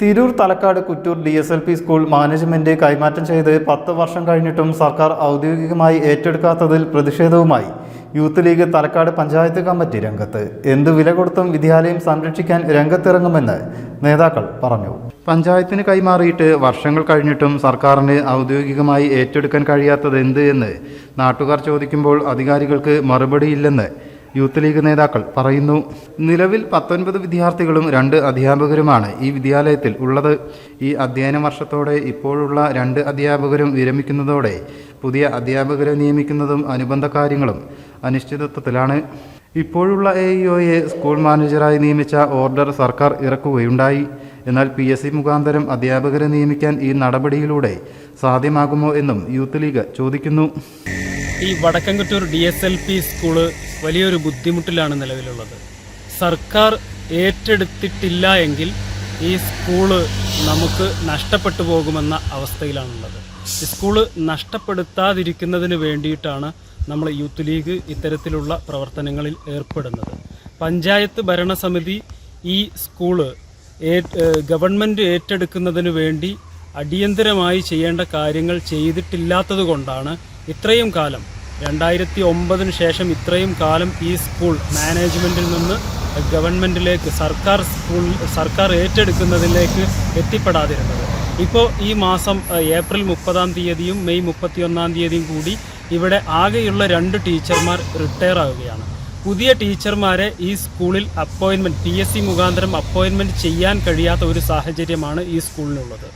Tirur Thalakkad Kuttur DSLP school management കൈമാറ്റം ചെയ്ത് 10 വർഷം കഴിഞ്ഞിട്ടും സർക്കാർ ഔദ്യോഗികമായി ഏറ്റെടുക്കാത്തതിൽ പ്രതിഷേധവുമായി Youth League Thalakkad panchayat committee രംഗത്ത്. എന്ത് വില കൊടുത്തും വിദ്യാലയം സംരക്ഷിക്കാൻ രംഗത്തിറങ്ങുമെന്ന് നേതാക്കൾ പറഞ്ഞു. പഞ്ചായത്തിന് കൈമാറിയിട്ട് വർഷങ്ങൾ കഴിഞ്ഞിട്ടും സർക്കാരിന് ഔദ്യോഗികമായി ഏറ്റെടുക്കാൻ കഴിയാത്തത് എന്ത് എന്ന് നാട്ടുകാർ ചോദിക്കുമ്പോൾ അധികാരികൾക്ക് മറുപടിയില്ലെന്ന് യൂത്ത് ലീഗ് നേതാക്കൾ പറയുന്നു. നിലവിൽ 19 വിദ്യാർത്ഥികളും 2 അധ്യാപകരുമാണ് ഈ വിദ്യാലയത്തിൽ ഉള്ളത്. ഈ അധ്യയന വർഷത്തോടെ ഇപ്പോഴുള്ള 2 അധ്യാപകരും വിരമിക്കുന്നതോടെ പുതിയ അധ്യാപകരെ നിയമിക്കുന്നതും അനുബന്ധ കാര്യങ്ങളും അനിശ്ചിതത്വത്തിലാണ്. ഇപ്പോഴുള്ള AEOയെ സ്കൂൾ മാനേജറായി നിയമിച്ച ഓർഡർ സർക്കാർ ഇറക്കുകയുണ്ടായി. എന്നാൽ PSC മുഖാന്തരം അധ്യാപകരെ നിയമിക്കാൻ ഈ നടപടിയിലൂടെ സാധ്യമാകുമോ എന്നും യൂത്ത് ലീഗ് ചോദിക്കുന്നു. ഈ വടക്കൻകുറ്റൂർ DSLP സ്കൂള് വലിയൊരു ബുദ്ധിമുട്ടിലാണ് നിലവിലുള്ളത്. സർക്കാർ ഏറ്റെടുത്തിട്ടില്ല എങ്കിൽ ഈ സ്കൂള് നമുക്ക് നഷ്ടപ്പെട്ടു പോകുമെന്ന അവസ്ഥയിലാണുള്ളത്. ഈ സ്കൂള് നഷ്ടപ്പെടുത്താതിരിക്കുന്നതിന് വേണ്ടിയിട്ടാണ് നമ്മൾ യൂത്ത് ലീഗ് ഇത്തരത്തിലുള്ള പ്രവർത്തനങ്ങളിൽ ഏർപ്പെടുന്നത്. പഞ്ചായത്ത് ഭരണസമിതി ഈ സ്കൂള് ഗവൺമെൻറ് ഏറ്റെടുക്കുന്നതിന് വേണ്ടി അടിയന്തരമായി ചെയ്യേണ്ട കാര്യങ്ങൾ ചെയ്തിട്ടില്ലാത്തത് കൊണ്ടാണ് ഇത്രയും കാലം 2009 ശേഷം ഇത്രയും കാലം ഈ സ്കൂൾ മാനേജ്മെൻറ്റിൽ നിന്ന് ഗവൺമെൻറ്റിലേക്ക് സർക്കാർ ഏറ്റെടുക്കുന്നതിലേക്ക് എത്തിപ്പെടാതിരുന്നത്. ഇപ്പോൾ ഈ മാസം ഏപ്രിൽ 30-ാം തീയതിയും മെയ് 31-ാം തീയതിയും കൂടി ഇവിടെ ആകെയുള്ള 2 ടീച്ചർമാർ റിട്ടയർ ആവുകയാണ്. പുതിയ ടീച്ചർമാരെ ഈ സ്കൂളിൽ PSC മുഖാന്തരം അപ്പോയിൻമെൻറ്റ് ചെയ്യാൻ കഴിയാത്ത ഒരു സാഹചര്യമാണ് ഈ സ്കൂളിനുള്ളത്.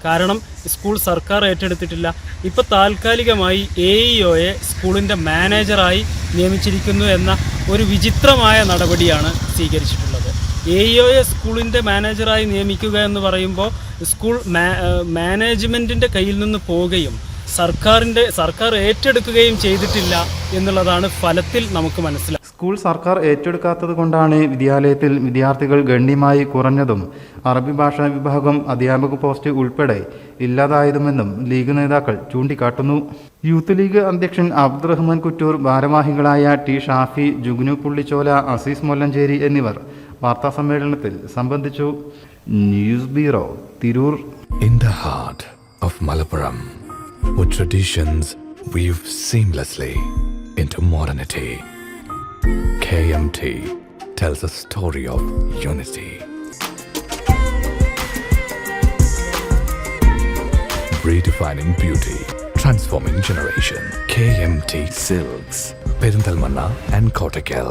കാരണം സ്കൂൾ സർക്കാർ ഏറ്റെടുത്തിട്ടില്ല. ഇപ്പോൾ താൽക്കാലികമായി AEOയെ സ്കൂളിൻ്റെ മാനേജറായി നിയമിച്ചിരിക്കുന്നു എന്ന ഒരു വിചിത്രമായ നടപടിയാണ് സ്വീകരിച്ചിട്ടുള്ളത്. AEOയെ സ്കൂളിൻ്റെ മാനേജറായി നിയമിക്കുക എന്ന് പറയുമ്പോൾ സ്കൂൾ മാനേജ്മെൻറ്റിൻ്റെ കയ്യിൽ നിന്ന് പോവുകയും സർക്കാർ ഏറ്റെടുക്കുകയും ചെയ്തിട്ടില്ല എന്നുള്ളതാണ് ഫലത്തിൽ നമുക്ക് മനസ്സിലാക്കുന്നത്. സ്കൂൾ സർക്കാർ ഏറ്റെടുക്കാത്തത് കൊണ്ടാണ് വിദ്യാലയത്തിൽ വിദ്യാർത്ഥികൾ ഗണ്യമായി കുറഞ്ഞതും അറബി ഭാഷാ വിഭാഗം അധ്യാപക പോസ്റ്റ് ഉൾപ്പെടെ ഇല്ലാതായതുമെന്നും ലീഗ് നേതാക്കൾ ചൂണ്ടിക്കാട്ടുന്നു. യൂത്ത് ലീഗ് അധ്യക്ഷൻ അബ്ദുറഹ്മാൻ കുറ്റൂർ, ഭാരവാഹികളായ T ഷാഫി, ജുഗ്നു പുള്ളിച്ചോല, അസീസ് മൊല്ലഞ്ചേരി എന്നിവർ വാർത്താസമ്മേളനത്തിൽ സംബന്ധിച്ചു. News bureau, Tirur. In the heart of Malappuram, with traditions weave seamlessly into modernity, KMT tells a story of unity. Redefining beauty, transforming generation. KMT Silks, Perinthalmanna and Kottakkal.